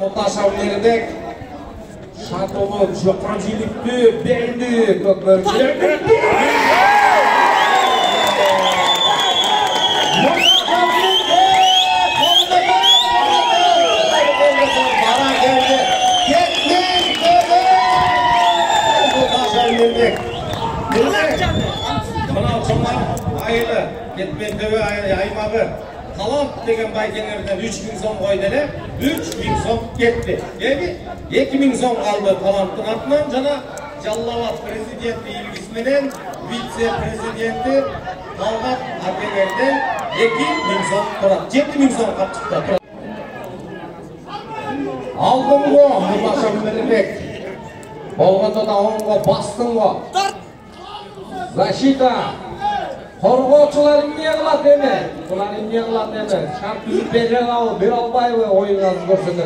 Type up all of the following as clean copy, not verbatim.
Mutaşavlerindek şatolu, jokancılıktı, belli, kökleri. Ayılı, Ketmen Töbe Aymağı Talant degen baykenlerden 3000 so'm koydular, 3000 so'm ketdi. Yani 2000 so'm kaldı Talant'ın atından, jana Jallavat prezidenti ilgisi menen vitse prezidenti Talgat akelerden 2000 so'm turат, 7000 so'm kap çıktı. Aldın go, Murtaşam Melibek. Olganda da ongo bastın go. Защита. Korgoçular imniye kılat deme. Bunlar imniye kılat deme. Şart düzüp beceren al, bir albay ve oyun azı görsünür.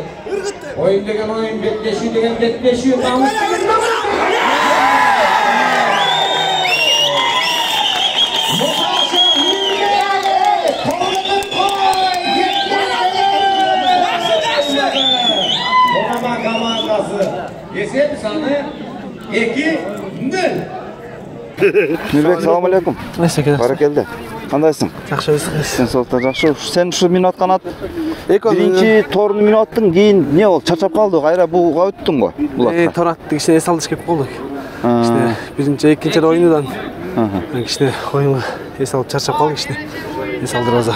Oyun degen oyun, betleşiyor degen betleşiyor. Namus degen namus. Mutaşa imniye ali, kolunu koy, Donama komandası. Esep sanı 2-0. Mirbek, salamu alaikum. Barakeldi. Kandayсың? Жақсы өзіңіз. Sen so'lta жақсы. Sen şu meni atқан ат. Birinchi torni meni attың, keyin ne ол? Чарчап қалды, қайра буға өттің ғой. Тор атты, кішкене ес алдыш келіп қалдық. Кішкене бірінші, екінші ойындан кішкене ойынға ес алып чарчап қалдық, кішкене ес алдыр аза.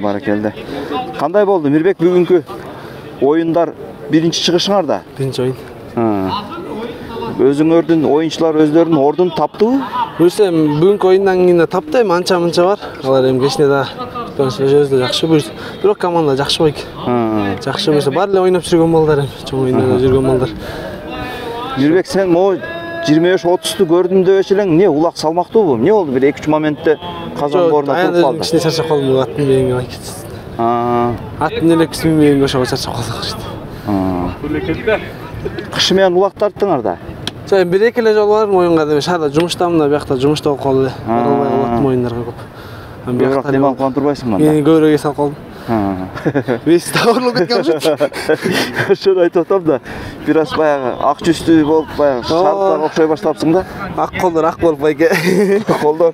Barakeldi. Қандай болды Мирбек бүгінгі ойындар бірінші шығышыңарда? Бірінші ойын. Өзүңөрдүн оюнчулар өздөрүнүн ордун таптыбы? Буюрса бүгүнкү оюндан кийин тапты, эми анча-мынча бар. Алар эми кечине да өзү жакшы буюрса. Бирок команда жакшы байк. Жакшы буюрса баары эле ойноп жүргөн балдар эми, чоң оюнда жүргөн балдар. Мирбек, сен могу 25-30-ту көрдүм деп элең, эмне улак салмактуубу? Эмне болду? Бир 2-3 моментте казан борунда туруп калды. Кичине чарчап калдым, аттын менен байк. Аттын элекси менен ошого чарчап калдык. Кышы менен улак тарттыңар да? Bir-iki ele жол бар моюнга деп, шаарда жумуштамын да, биякта жумушта болуп калды. Бара албай калаттым оюндарга көп. Бирок дем алып калып турбайсың мында? Мен көбүрөөк эс алып калдым. Вес таурлук кеткен жок. Ошону айтып атам да, бир аз баягы ак жүздүү болуп, баягы шарттарга окшой баштапсың да? Ак колдор ак болуп байке. Колдор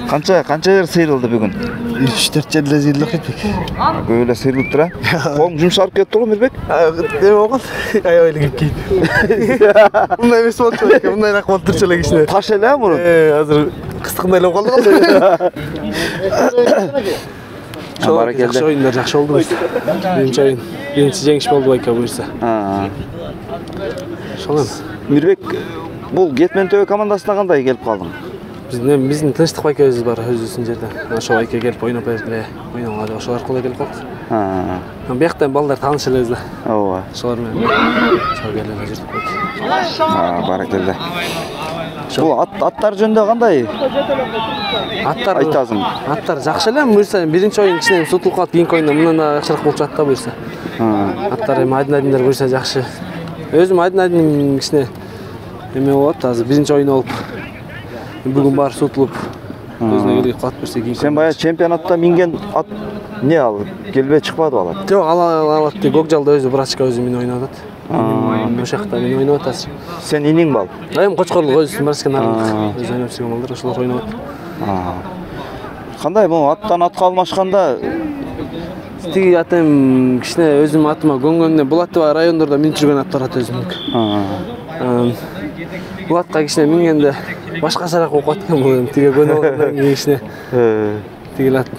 канча жер сыйрылды бүгүн? 3-4 жерде сыйрылып кетти. Көп эле сыйрылып тура? Колуң жумшарып кетти го Мирбек? Эме болгон. Аябай келип кейди. Мындай эмес болчу байке, мындайраак болуп турчу эле кичине. Таш эле мурун? Азыр кыстыгындай эле болуп калды. Жакшы оюндар жакшы болду. Биринчи оюн, биринчи жеңиш болду байке буюрса. Ошол эми. Мирбек, бул Кетмен Төбө командасына кандай келип калдың? Биздин тынчтык байкебиз бар өзүбүздүн жерде. Ошо байке келип ойноп берип эле, ойногон ошол аркылуу келип калдык. Бияктан балдар тааныш элебиз да. Ооба. Ошолор менен ошо келип эле жүрдүк байке. Баракелде. Бул аттар жөнүндө кандай? Аттар айтасың. Аттар жакшы эле, буюрса биринчи оюн кичине сутулуп калып, кийинки оюнда мындан да жакшыраак болуп жатат да буюрса. Аттар эми айдын-айдындар буюрса жакшы. Өзүм айдын-айдын кичине эме болот, азыр биринчи оюн болуп. Бүгүн баары сутулуп, өзүнө келип калат берсе кийин. Сен бая чемпионатта минген ат не ал? Келбей чыкпады ал ат? Жок, алат деп Көкжалда өзү брачка өзү менен ойноп атат. Ошол жакта мен ойноп атасыз. Сен иниң бал? Эми Кочкорлук өзү брачка нарындык. Өзү ойноп жүргөн балдар ошолор ойноп атат. Кандай бул аттан атка алмашканда? Тиги атым кичине өзүм атыма көнгөндө бул атты райондордо минип жүргөн аттар ат өзүмдүк. Бул атка кичине мингенде башкачараак болуп калат экен, тиге көнүп алгандан кийин кичине. Тиги ат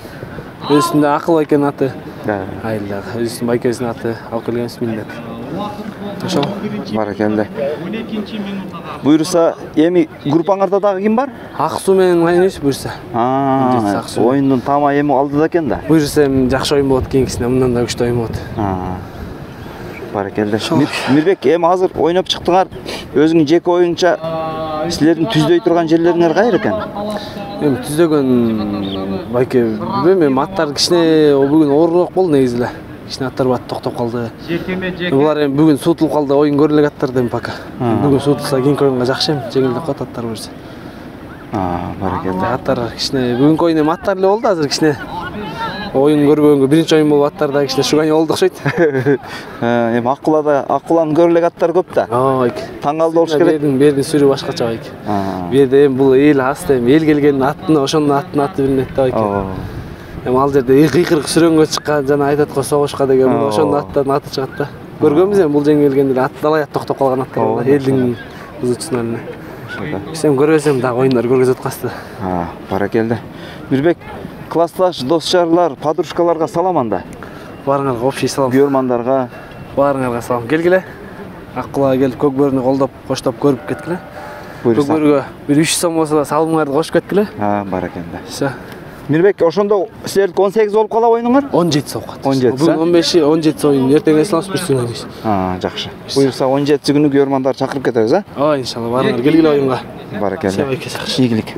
өзүндө акыл экен аты. Айла, өзүнүн байкебиздин аты алып келгенбиз миндеп. Ошол. Баракелде. Буюрса, эми группаңарда дагы ким бар? Аксуу менен ойнойбуз буюрса. Оюндун тама эми алды да экен да. Буюрса эми жакшы оюн болот, кийинкисине мындан да күчтүү оюн болот. Баракелде. Мирбек, эми азыр ойноп чыктыңар. Өзүңүн жеке оюнча силердин түздөй турган жерлериңер кайер экен? Эми түздөгөн байке эми аттар кичине бүгүн оорураак болду негизи эле. Кичине аттар бат токтоп калды. Булар эми бүгүн сутулуп калды, оюн көрө элек аттар эми пока. Бүгүн сутулса кийинки оюнга жакшы эми, жеңилдеп калат аттар буюрса. Баракелде. Аттар кичине бүгүнкү оюн эми аттар эле болду, азыр кичине Oyun көрбөгөнгө биринчи oyun болуп аттар да кичине шугайы болду окшойт. Эми Аккуланын көрө элек аттары көп да. Таң калды болуш керек. Бердин сүрү башкача байке. Берде эми бул эл аста эми эл келгендин аттын ошонун аттын аты билинет да байке. Эми ал жерде кыйкырык сүрөнгө чыккан жана айтат го согушка деген мына ошонун аттын аты чыгат да. Көргөнбүз эми бул жеңге келгенде ат далай токтоп калган аттар элдин кызычынан. Сен көрөсөм дагы оюндар көргөзүп аткасты. Баракелде. Мирбек, классташ, дос-жарлар, подружкаларга салам анда. Баарыңарга общий салам. Көрмандарга Баарыңарга салам. Келгиле. Аккулага келип көк бөрүнү колдоп, коштоп көрүп кеткиле. Көк бөрүгө бир 3 сом болсо да салымыңарды кошуп кеткиле. Баракелде. Все. Мирбек, ошондо силердики 18 болуп калабы оюнуңар? 17 сокат. 17. Бүгүн 15, 17 оюн. Эртең эсланып бирсин ойнойбуз. Жакшы. Буюрса 17 күнү көрмандар чакырып кетебиз, иншалла баарыңар келгиле оюнга. Баракелде. Ийгилик.